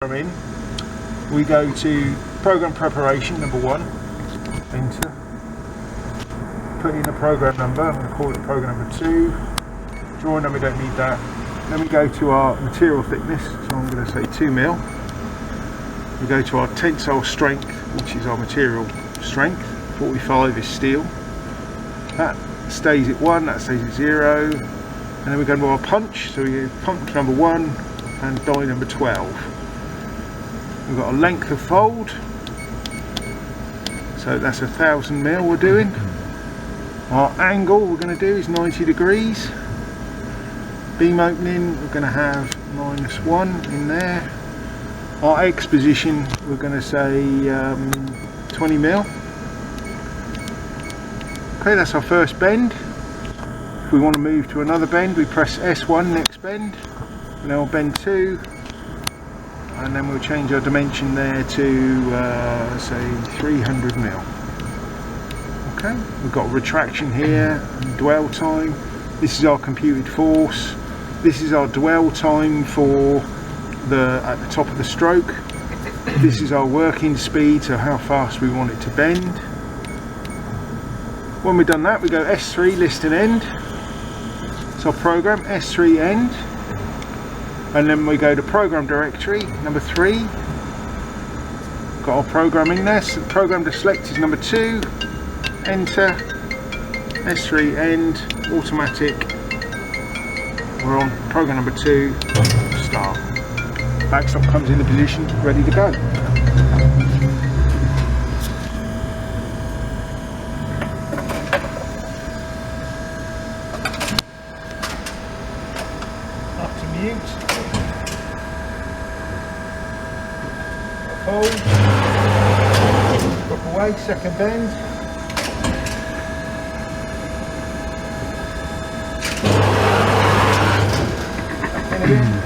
program in, we go to program preparation, number 1, enter, put in a program number, I'm going to call it program number 2, drawing number, we don't need that. Then we go to our material thickness, so I'm going to say 2mm. We go to our tensile strength, which is our material strength, 45 is steel. That stays at 1, that stays at 0. And then we go to our punch, so we do punch number 1 and die number 12. We've got a length of fold, so that's 1000mm we're doing. Our angle we're going to do is 90 degrees. Beam opening, we're going to have -1 in there. Our X position, we're going to say 20mm. Okay, that's our first bend. If we want to move to another bend, we press S1, next bend. And then we'll bend 2. And then we'll change our dimension there to, say, 300mm. Okay, we've got retraction here, and dwell time. This is our computed force. This is our dwell time for at the top of the stroke. This is our working speed, so how fast we want it to bend. When we've done that, we go S3, list and end. So program S3 end, and then we go to program directory number 3. Got our program in there. So the program to select is number 2. Enter. S3 end. Automatic. We're on program number 2. Start. Backstop comes into position, ready to go. Up to mute. Hold. Drop away, second bend. Back in again.